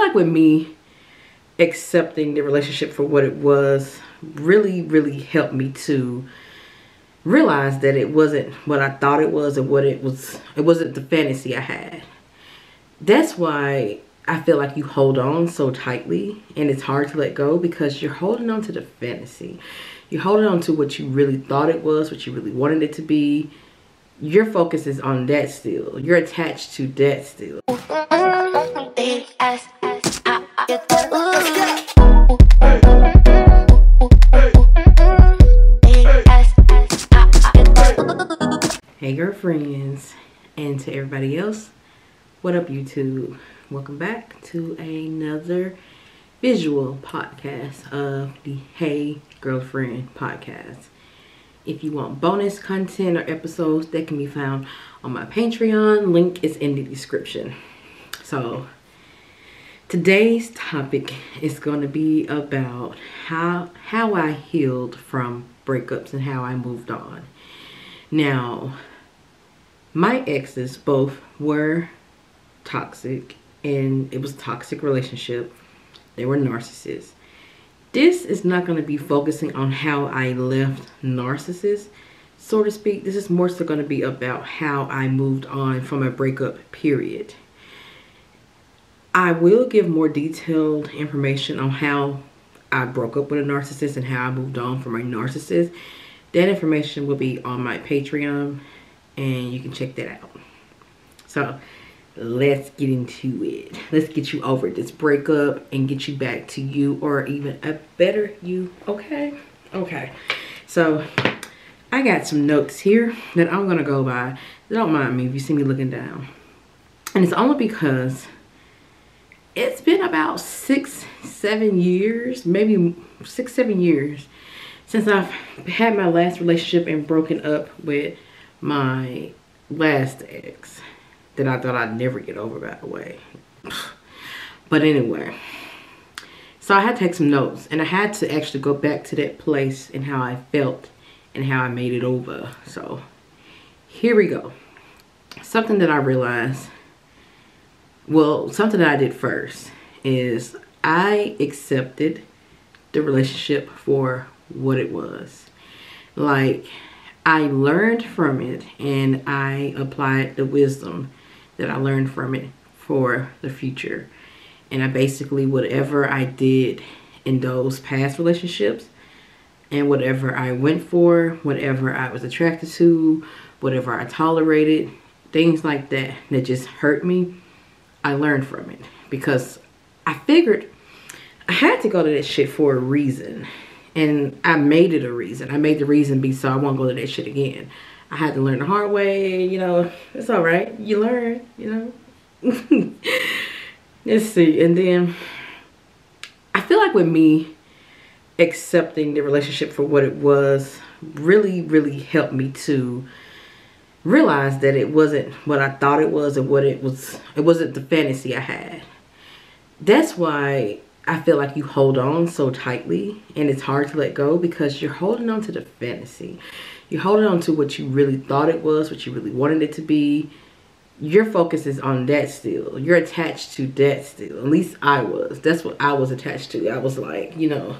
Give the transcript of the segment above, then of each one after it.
like with me, accepting the relationship for what it was really helped me to realize that it wasn't what I thought it was, and what it wasn't the fantasy I had. That's why I feel like you hold on so tightly and it's hard to let go, because you're holding on to the fantasy. You're holding on to what you really thought it was, what you really wanted it to be. Your focus is on that still. You're attached to that still. Hey girlfriends, and to everybody else, what up YouTube? Welcome back to another visual podcast of the Hey Girlfriend podcast. If you want bonus content or episodes, that can be found on my Patreon. Link is in the description. So today's topic is going to be about how I healed from breakups and how I moved on. Now, my exes both were toxic, and it was a toxic relationship. They were narcissists. This is not going to be focusing on how I left narcissists, so to speak. This is more so going to be about how I moved on from a breakup period. I will give more detailed information on how I broke up with a narcissist and how I moved on from a narcissist. That information will be on my Patreon, and you can check that out. So let's get into it. Let's get you over this breakup and get you back to you, or even a better you. Okay. So I got some notes here that I'm gonna go by. Don't mind me if you see me looking down, and it's only because it's been about 6-7 years, maybe 6-7 years since I've had my last relationship and broken up with my last ex that I thought I'd never get over, by the way. But anyway, so I had to take some notes, and I had to actually go back to that place and how I felt and how I made it over. So here we go. Something that I realized, well, something that I did first is I accepted the relationship for what it was. Like, I learned from it, and I applied the wisdom that I learned from it for the future. And I basically, whatever I did in those past relationships, and whatever I went for, whatever I was attracted to, whatever I tolerated, things like that that just hurt me, I learned from it. Because I figured I had to go to that shit for a reason. And I made it a reason. I made the reason be so I won't go to that shit again. I had to learn the hard way, you know. It's all right. You learn, you know. Let's see. And then I feel like with me, accepting the relationship for what it was really helped me to realize that it wasn't what I thought it was, and what it wasn't the fantasy I had. That's why I feel like you hold on so tightly and it's hard to let go, because you're holding on to the fantasy. You're holding on to what you really thought it was, what you really wanted it to be. Your focus is on that still. You're attached to that still. At least I was. That's what I was attached to. I was like, you know,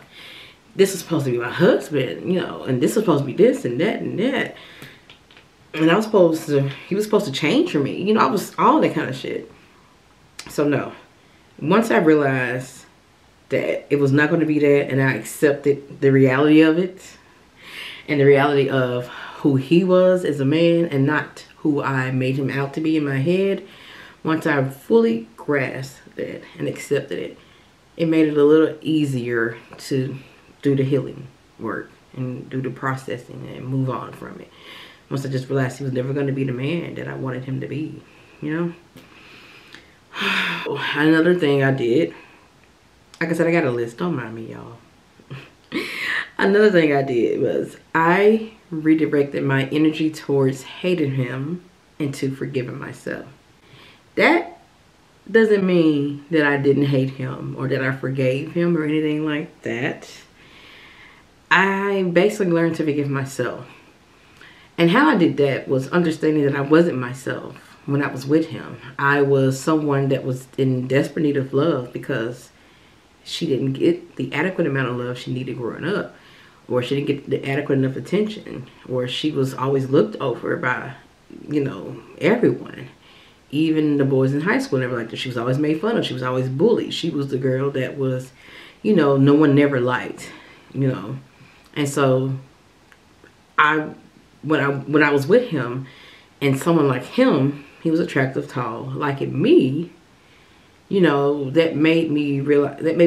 this is supposed to be my husband, you know, and this is supposed to be this and that and that. And he was supposed to change for me. You know, I was all that kind of shit. So no. Once I realized that it was not going to be that, and I accepted the reality of it, and the reality of who he was as a man and not who I made him out to be in my head, once I fully grasped that and accepted it, it made it a little easier to do the healing work and do the processing and move on from it. Once I just realized he was never going to be the man that I wanted him to be, you know. Another thing I did, like I said, I got a list. Don't mind me, y'all. Another thing I did was I redirected my energy towards hating him into forgiving myself. That doesn't mean that I didn't hate him or that I forgave him or anything like that. I basically learned to forgive myself. And how I did that was understanding that I wasn't myself when I was with him. I was someone that was in desperate need of love because she didn't get the adequate amount of love she needed growing up, or she didn't get the adequate enough attention, or she was always looked over by, you know, everyone. Even the boys in high school never liked her. She was always made fun of. She was always bullied. She was the girl that was, you know, no one never liked, you know. And so when I was with him, and someone like him, he was attractive, tall, liking me, you know, that made me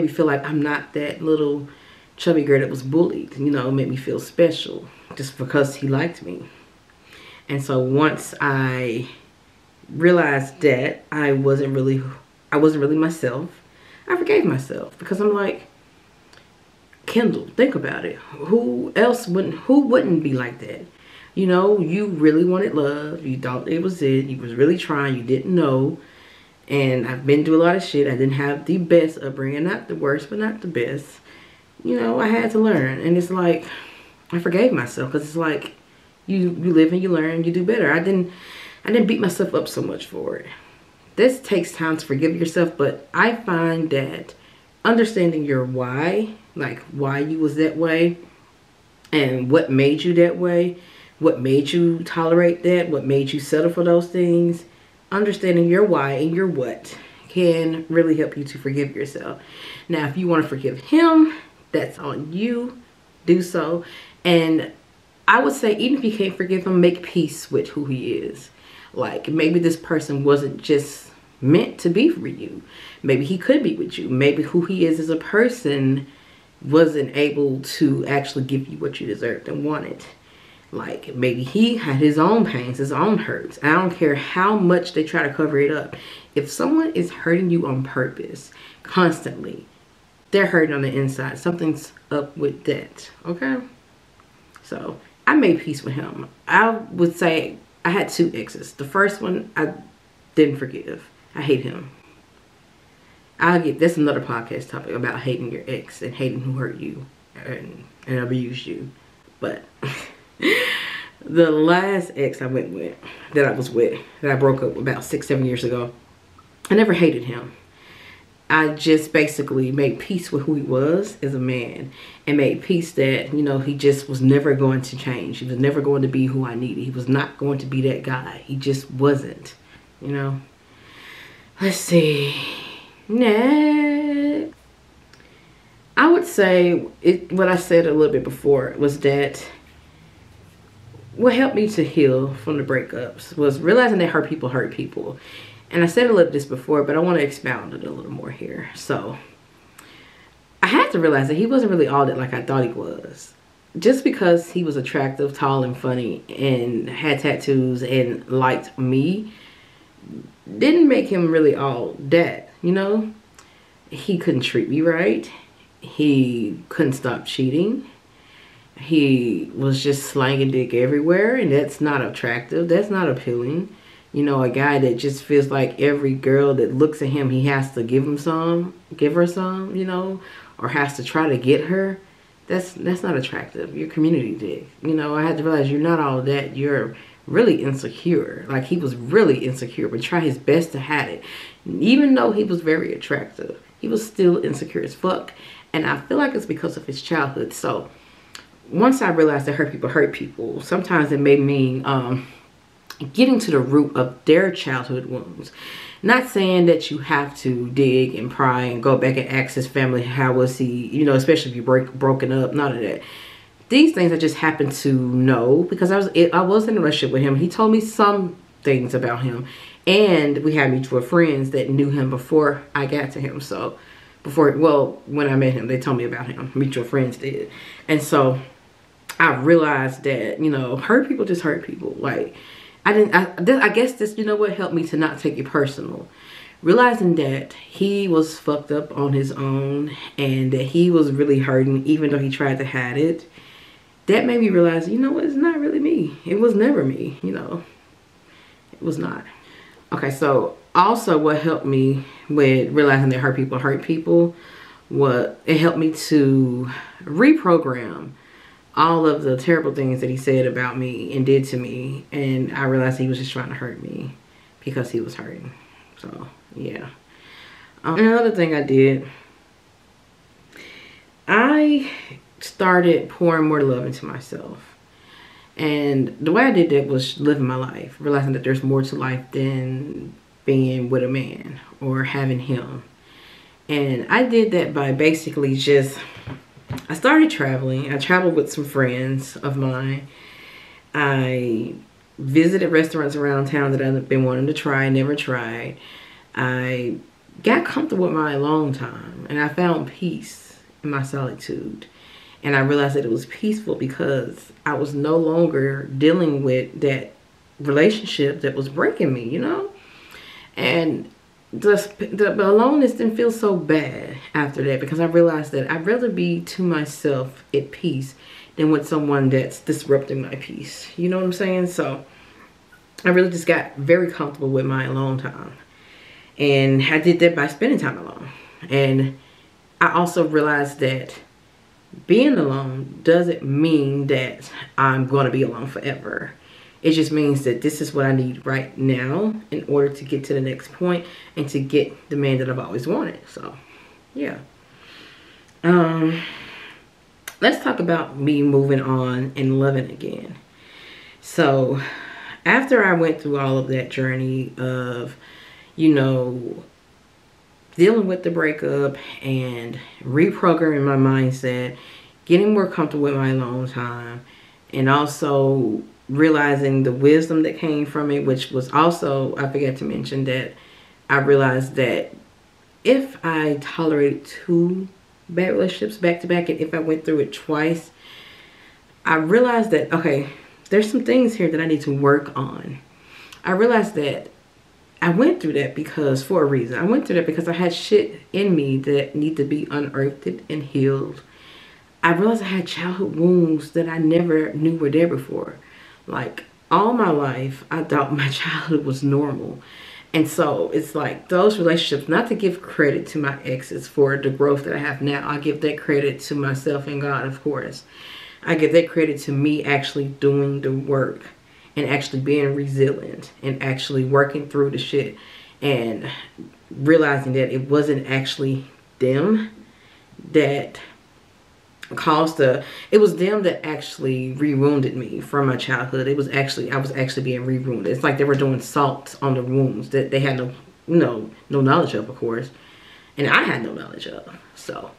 feel like I'm not that little chubby girl that was bullied. You know, it made me feel special just because he liked me. And so once I realized that I wasn't really myself, I forgave myself, because I'm like, Kendall, think about it. Who wouldn't be like that? You know, you really wanted love. You thought it was it. You was really trying. You didn't know. And I've been through a lot of shit. I didn't have the best upbringing. Not the worst, but not the best. You know, I had to learn. And it's like, I forgave myself, because it's like, you live and you learn, you do better. I didn't beat myself up so much for it. This takes time to forgive yourself, but I find that understanding your why, like why you was that way and what made you that way, what made you tolerate that, what made you settle for those things, understanding your why and your what can really help you to forgive yourself. Now, if you want to forgive him, that's on you. Do so. And I would say, even if you can't forgive him, make peace with who he is. Like, maybe this person wasn't just meant to be for you. Maybe he could be with you. Maybe who he is as a person wasn't able to actually give you what you deserved and wanted. Like, maybe he had his own pains, his own hurts. I don't care how much they try to cover it up. If someone is hurting you on purpose, constantly, they're hurting on the inside. Something's up with that, okay? So, I made peace with him. I would say I had 2 exes. The first one, I didn't forgive. I hate him. That's another podcast topic about hating your ex and hating who hurt you and abused you. But the last ex I went with, that I broke up about 6-7 years ago, I never hated him. I just basically made peace with who he was as a man, and made peace that, you know, he just was never going to change. He was never going to be who I needed. He was not going to be that guy. He just wasn't, you know. Let's see. Next. I would say, what I said a little bit before was that what helped me to heal from the breakups was realizing that hurt people. And I said a little this before, but I want to expound it a little more here. So, I had to realize that he wasn't really all that like I thought he was. Just because he was attractive, tall, and funny, and had tattoos, and liked me, didn't make him really all that, you know? He couldn't treat me right. He couldn't stop cheating. He was just slanging dick everywhere, and that's not attractive. That's not appealing. You know, a guy that just feels like every girl that looks at him, he has to give her some, you know, or has to try to get her. That's not attractive. You're community dick. You know, I had to realize you're not all that. You're really insecure. Like, he was really insecure, but tried his best to hide it. Even though he was very attractive, he was still insecure as fuck. And I feel like it's because of his childhood. So, once I realized that hurt people, sometimes it made me getting to the root of their childhood wounds. Not saying that you have to dig and pry and go back and ask his family, how was he, you know, especially if you're broken up, none of that. These things I just happened to know because I was in a relationship with him. He told me some things about him, and we had mutual friends that knew him before I got to him. So when I met him, they told me about him. Mutual friends did. And so I realized that, you know, hurt people just hurt people. Like, I guess this, you know what, helped me to not take it personal. Realizing that he was fucked up on his own and that he was really hurting even though he tried to hide it. That made me realize, you know what, it's not really me. It was never me, you know. It was not. Okay, so also what helped me with realizing that hurt people, it helped me to reprogram all of the terrible things that he said about me and did to me, and I realized he was just trying to hurt me. because he was hurting. So yeah. Another thing I did, I started pouring more love into myself. And the way I did that was living my life, realizing that there's more to life than being with a man or having him. And I did that by basically I started traveling. I traveled with some friends of mine. I visited restaurants around town that I've been wanting to try, never tried. I got comfortable with my alone time, and I found peace in my solitude. And I realized that it was peaceful because I was no longer dealing with that relationship that was breaking me, you know? And the aloneness didn't feel so bad after that, because I realized that I'd rather be to myself at peace than with someone that's disrupting my peace. You know what I'm saying? So I really just got very comfortable with my alone time. And I did that by spending time alone. And I also realized that being alone doesn't mean that I'm going to be alone forever. It just means that this is what I need right now in order to get to the next point and to get the man that I've always wanted. So, yeah. Let's talk about me moving on and loving again. So, after I went through all of that journey of, you know, dealing with the breakup and reprogramming my mindset, getting more comfortable with my alone time, and also realizing the wisdom that came from it, which was also, I forgot to mention that I realized that if I tolerated 2 bad relationships back to back, and if I went through it twice, I realized that, okay, there's some things here that I need to work on. I realized that I went through that because, for a reason. I went through that because I had shit in me that need to be unearthed and healed. I realized I had childhood wounds that I never knew were there before. Like, all my life, I thought my childhood was normal. And so, it's like, those relationships, not to give credit to my exes for the growth that I have now. I give that credit to myself and God, of course. I give that credit to me actually doing the work and actually being resilient and actually working through the shit and realizing that it wasn't actually them that caused it was them that actually re-wounded me from my childhood. I was actually being re-wounded. It's like they were doing salt on the wounds that they had no knowledge of course. And I had no knowledge of. So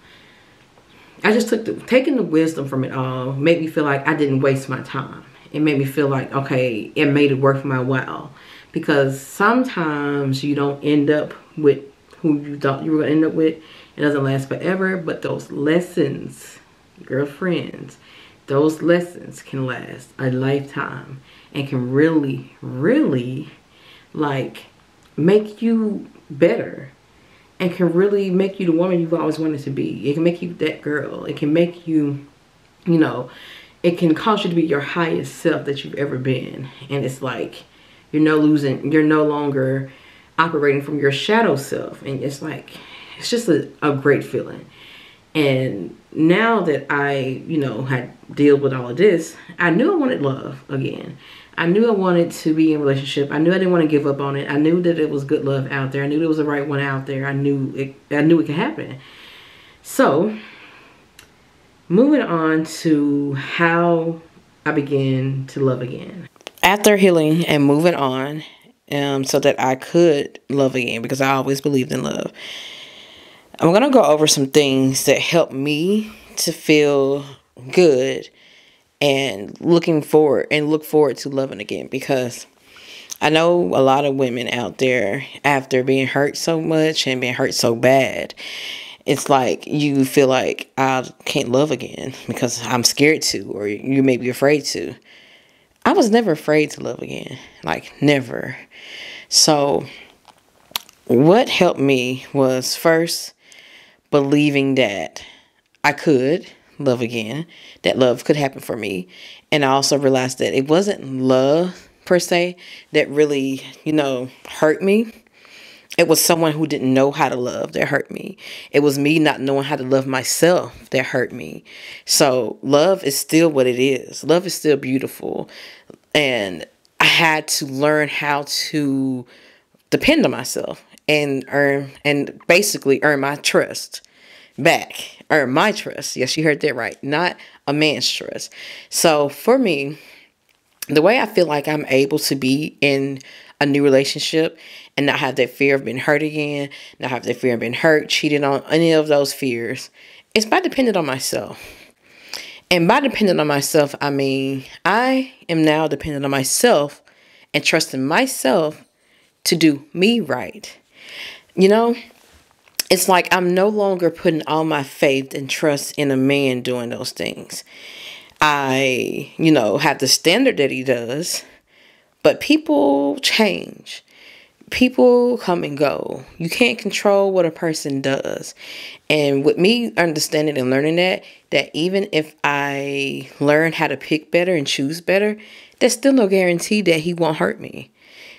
I just taking the wisdom from it all made me feel like I didn't waste my time. It made me feel like, okay, it made it worth my while. Because sometimes you don't end up with who you thought you were going to end up with. It doesn't last forever. But those lessons, girlfriends, those lessons can last a lifetime. And can really, really, like, make you better. And can really make you the woman you've always wanted to be. It can make you that girl. It can make you, you know, it can cause you to be your highest self that you've ever been. And it's like, you're no longer operating from your shadow self. And it's like, it's just a great feeling. And now that I, you know, had dealt with all of this, I knew I wanted love again. I knew I wanted to be in a relationship. I knew I didn't want to give up on it. I knew that it was good love out there. I knew there was the right one out there. I knew it could happen. So, moving on to how I began to love again. After healing and moving on, so that I could love again, because I always believed in love, I'm going to go over some things that helped me to feel good and look forward to loving again. Because I know a lot of women out there, after being hurt so much and being hurt so bad, it's like you feel like I can't love again because I'm scared to, or you may be afraid to. I was never afraid to love again. Like, never. So what helped me was first believing that I could love again, that love could happen for me. And I also realized that it wasn't love per se that really, you know, hurt me. It was someone who didn't know how to love that hurt me. It was me not knowing how to love myself that hurt me. So love is still what it is. Love is still beautiful. And I had to learn how to depend on myself and basically earn my trust back. Earn my trust. Yes, you heard that right. Not a man's trust. So for me, the way I feel like I'm able to be in a new relationship and not have that fear of being hurt again, not have that fear of being hurt, cheated on, any of those fears, is by depending on myself. And by depending on myself, I mean, I am now dependent on myself and trusting myself to do me right. You know, it's like I'm no longer putting all my faith and trust in a man doing those things. I, have the standard that he does, but people change. People come and go. You can't control what a person does. And with me understanding and learning that even if I learn how to pick better and choose better, there's still no guarantee that he won't hurt me.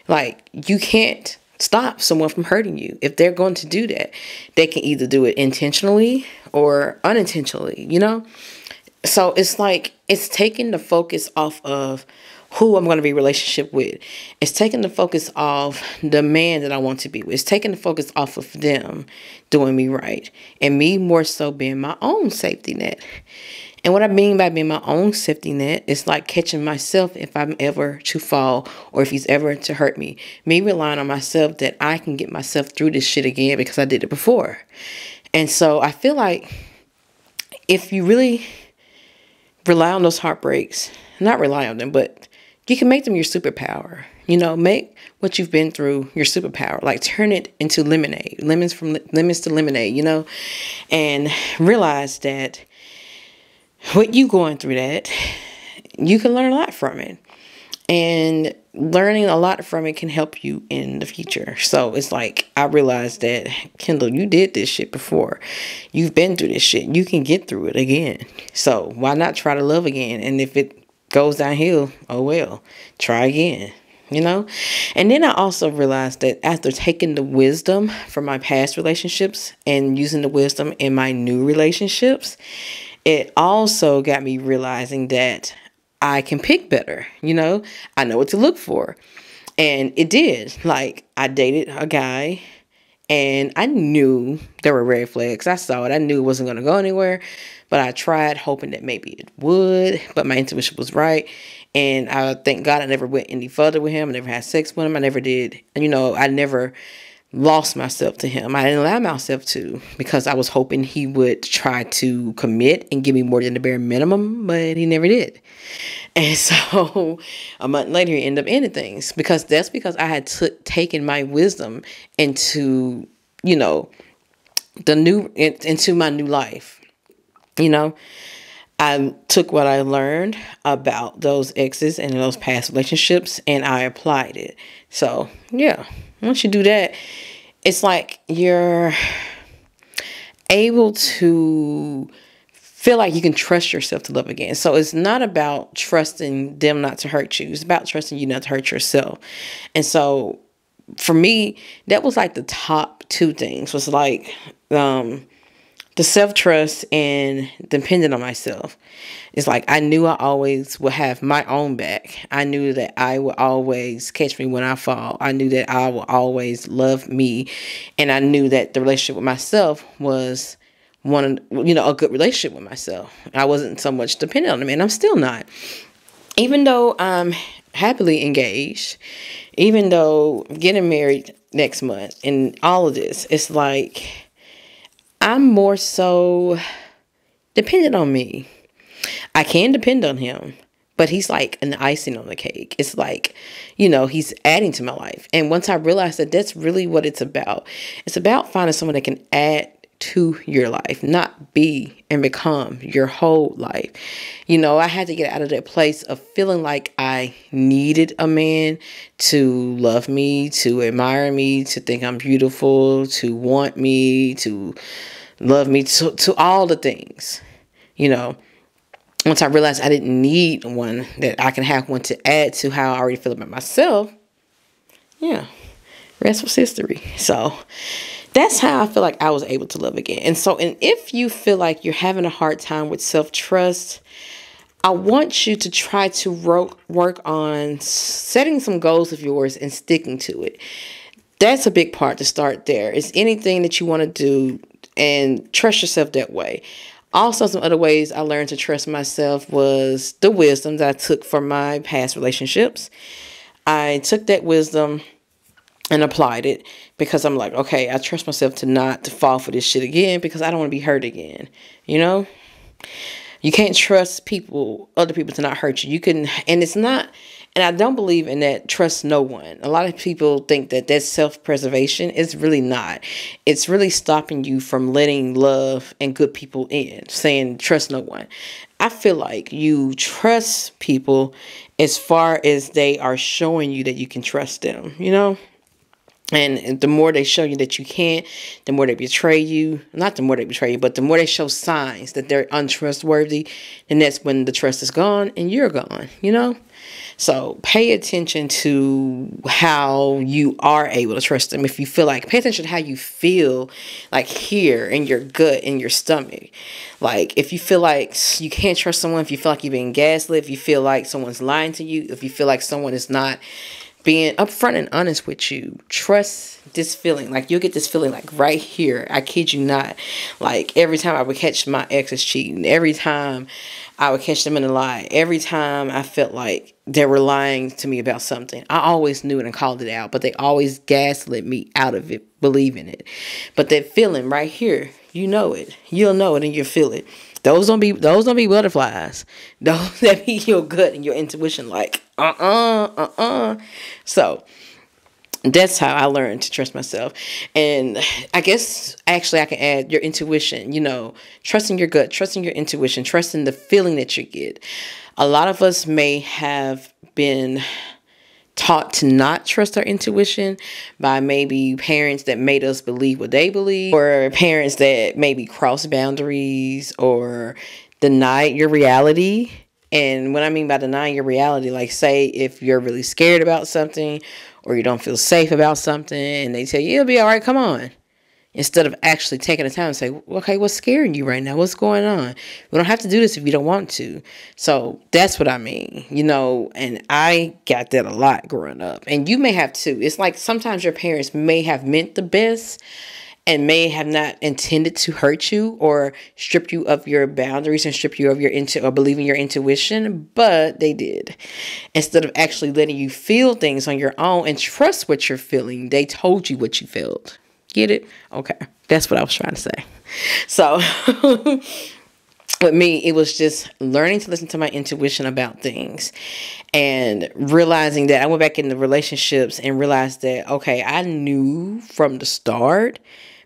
Like, you can't stop someone from hurting you. If they're going to do that, they can either do it intentionally or unintentionally, So it's like, it's taking the focus off of who I'm going to be in a relationship with. It's taking the focus off the man that I want to be with. It's taking the focus off of them doing me right. And me more so being my own safety net. And what I mean by being my own safety net is like catching myself if I'm ever to fall or if he's ever to hurt me. Me relying on myself that I can get myself through this shit again because I did it before. And so I feel like if you really rely on those heartbreaks, not rely on them, but you can make them your superpower. Make what you've been through your superpower. Like, turn it into lemonade, lemons to lemonade, and realize that with you going through that, you can learn a lot from it. And learning a lot from it can help you in the future. So it's like, I realized that, Kendall, you did this shit before. You've been through this shit. You can get through it again. So why not try to love again? And if it goes downhill, oh well, try again, And then I also realized that after taking the wisdom from my past relationships and using the wisdom in my new relationships, it also got me realizing that I can pick better, I know what to look for. And it did. Like, I dated a guy and I knew there were red flags. I saw it. I knew it wasn't going to go anywhere, but I tried hoping that maybe it would, but my intuition was right. And I thank God I never went any further with him. I never had sex with him. I never did. I never lost myself to him. I didn't allow myself to, because I was hoping he would try to commit and give me more than the bare minimum, but he never did. And so a month later, he ended up ending things because I had taken my wisdom into, into my new life. I took what I learned about those exes and those past relationships and I applied it. So yeah, once you do that, it's like you're able to feel like you can trust yourself to love again. So it's not about trusting them not to hurt you. It's about trusting you not to hurt yourself. And so for me, that was like the top two things, was like the self-trust and depending on myself. It's like I knew I always would have my own back. I knew that I would always catch me when I fall. I knew that I would always love me. And I knew that the relationship with myself was a good relationship with myself. I wasn't so much dependent on him, and I'm still not. Even though I'm happily engaged, even though getting married next month and all of this, it's like I'm more so dependent on me. I can depend on him, but he's like an icing on the cake. It's like, he's adding to my life. And once I realized that that's really what it's about finding someone that can add to your life, not be and become your whole life. I had to get out of that place of feeling like I needed a man to love me, to admire me, to think I'm beautiful, to want me, to love me, to all the things. Once I realized I didn't need one, that I can have one to add to how I already feel about myself, yeah, rest was history. So that's how I feel like I was able to love again. And if you feel like you're having a hard time with self-trust, I want you to try to work on setting some goals of yours and sticking to it. that's a big part to start there. It's anything that you want to do and trust yourself that way. Also, some other ways I learned to trust myself was the wisdom that I took from my past relationships. I took that wisdom and applied it because I'm like, okay, I trust myself to not to fall for this shit again because I don't want to be hurt again. You know, you can't trust other people to not hurt you. You can, and it's not, and I don't believe in that trust no one. A lot of people think that that's self-preservation. It's really not. It's really stopping you from letting love and good people in, saying trust no one. I feel like you trust people as far as they are showing you that you can trust them, you know? And the more they show you that you can't, the more they betray you. Not the more they betray you, but the more they show signs that they're untrustworthy, then that's when the trust is gone and you're gone, you know? So pay attention to how you are able to trust them. If you feel like, pay attention to how you feel like here in your gut, in your stomach. Like if you feel like you can't trust someone, if you feel like you're being gaslit, if you feel like someone's lying to you, if you feel like someone is not being upfront and honest with you, trust this feeling. Like you'll get this feeling like right here. I kid you not. Like every time I would catch my exes cheating, every time I would catch them in a lie, every time I felt like they were lying to me about something, I always knew it and called it out, but they always gaslit me out of it, believing it. But that feeling right here, you know it. You'll know it and you'll feel it. Those don't be butterflies. Those that be your gut and your intuition like, So that's how I learned to trust myself. And I guess actually I can add your intuition, you know, trusting your gut, trusting your intuition, trusting the feeling that you get. A lot of us may have been taught to not trust our intuition by maybe parents that made us believe what they believe, or parents that maybe cross boundaries or deny your reality. And what I mean by denying your reality, like say if you're really scared about something or you don't feel safe about something and they tell you it'll be all right, come on. Instead of actually taking the time to say, okay, what's scaring you right now? What's going on? We don't have to do this if you don't want to. So that's what I mean, you know, and I got that a lot growing up. And you may have too. It's like sometimes your parents may have meant the best and may have not intended to hurt you or strip you of your boundaries and strip you of your or believing your intuition, but they did. Instead of actually letting you feel things on your own and trust what you're feeling, they told you what you felt. Get it? Okay. That's what I was trying to say. So with me, it was just learning to listen to my intuition about things and realizing that I went back into relationships and realized that, okay, I knew from the start,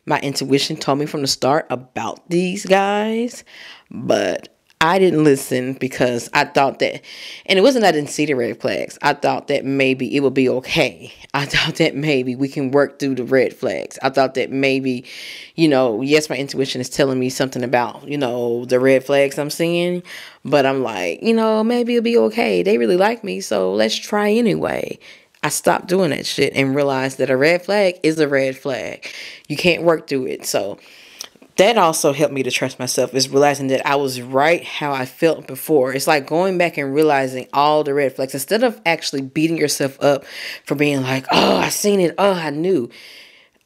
my intuition told me from the start about these guys, but I didn't listen because I thought that, and it wasn't that I didn't see the red flags. I thought that maybe it would be okay. I thought that maybe we can work through the red flags. I thought that maybe, you know, yes, my intuition is telling me something about, you know, the red flags I'm seeing, but I'm like, you know, maybe it'll be okay. They really like me, so let's try anyway. I stopped doing that shit and realized that a red flag is a red flag. You can't work through it. So that also helped me to trust myself, is realizing that I was right how I felt before. It's like going back and realizing all the red flags instead of actually beating yourself up for being like, oh, I seen it. Oh, I knew.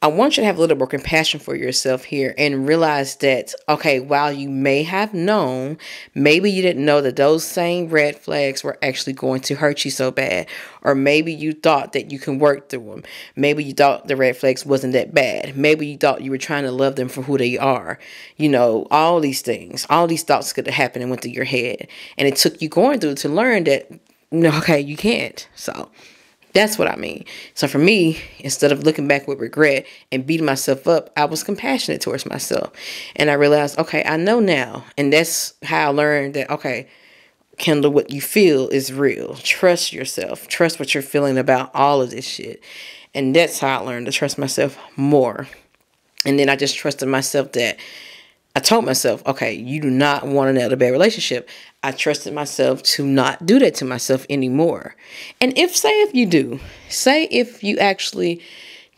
I want you to have a little more compassion for yourself here and realize that, okay, while you may have known, maybe you didn't know that those same red flags were actually going to hurt you so bad. Or maybe you thought that you can work through them. Maybe you thought the red flags wasn't that bad. Maybe you thought you were trying to love them for who they are. You know, all these things, all these thoughts could have happened and went through your head. And it took you going through to learn that, no, okay, you can't. So that's what I mean. So for me, instead of looking back with regret and beating myself up, I was compassionate towards myself. And I realized, okay, I know now. And that's how I learned that, okay, Kendall, what you feel is real. Trust yourself. Trust what you're feeling about all of this shit. And that's how I learned to trust myself more. And then I just trusted myself that I told myself, okay, you do not want another bad relationship. I trusted myself to not do that to myself anymore. And if you do, say if you actually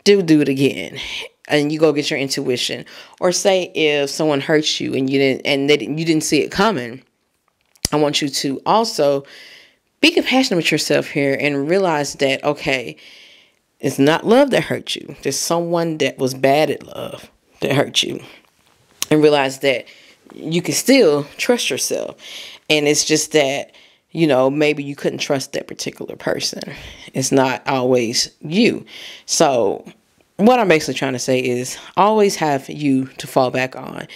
do it again and you go get your intuition, or say if someone hurts you and you didn't see it coming, I want you to also be compassionate with yourself here and realize that, okay, It's not love that hurt you. There's someone that was bad at love that hurt you. And realize that you can still trust yourself. And it's just that, you know, maybe you couldn't trust that particular person. It's not always you. So what I'm basically trying to say is always have you to fall back on.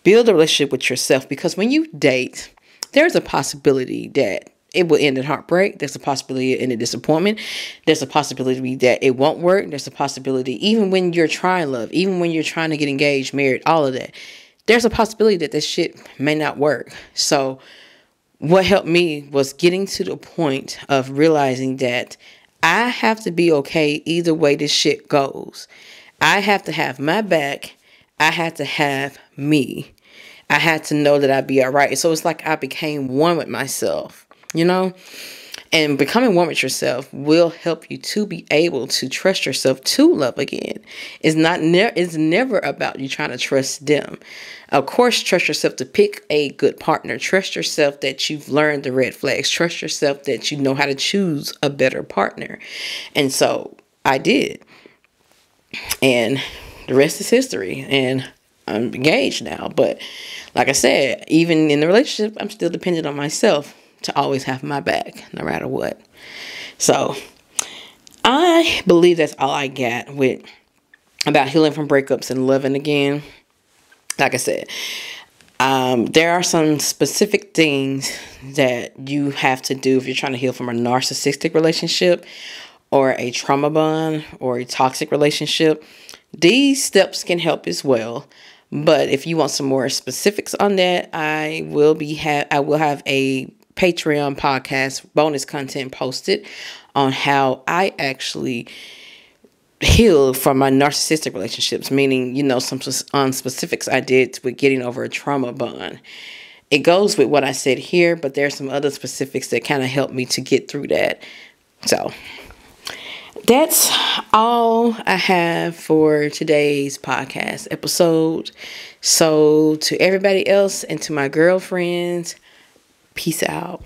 Build a relationship with yourself, because when you date, there's a possibility that it will end in heartbreak. There's a possibility in a disappointment. There's a possibility that it won't work. There's a possibility, even when you're trying love, even when you're trying to get engaged, married, all of that, there's a possibility that this shit may not work. So what helped me was getting to the point of realizing that I have to be okay either way this shit goes. I have to have my back. I had to have me. I had to know that I'd be all right. So it's like I became one with myself, you know? And becoming one with yourself will help you to be able to trust yourself to love again. It's never about you trying to trust them. Of course, trust yourself to pick a good partner. Trust yourself that you've learned the red flags. Trust yourself that you know how to choose a better partner. And so I did. And the rest is history. And I'm engaged now. But like I said, even in the relationship, I'm still dependent on myself to always have my back, no matter what. So I believe that's all I got about healing from breakups and loving again. Like I said, there are some specific things that you have to do if you're trying to heal from a narcissistic relationship or a trauma bond or a toxic relationship. These steps can help as well. But if you want some more specifics on that, I will have a Patreon podcast bonus content posted on how I actually healed from my narcissistic relationships, meaning, you know, some on specifics I did with getting over a trauma bond. It goes with what I said here, but there's some other specifics that kind of helped me to get through that. So that's all I have for today's podcast episode. So to everybody else and to my girlfriends, peace out.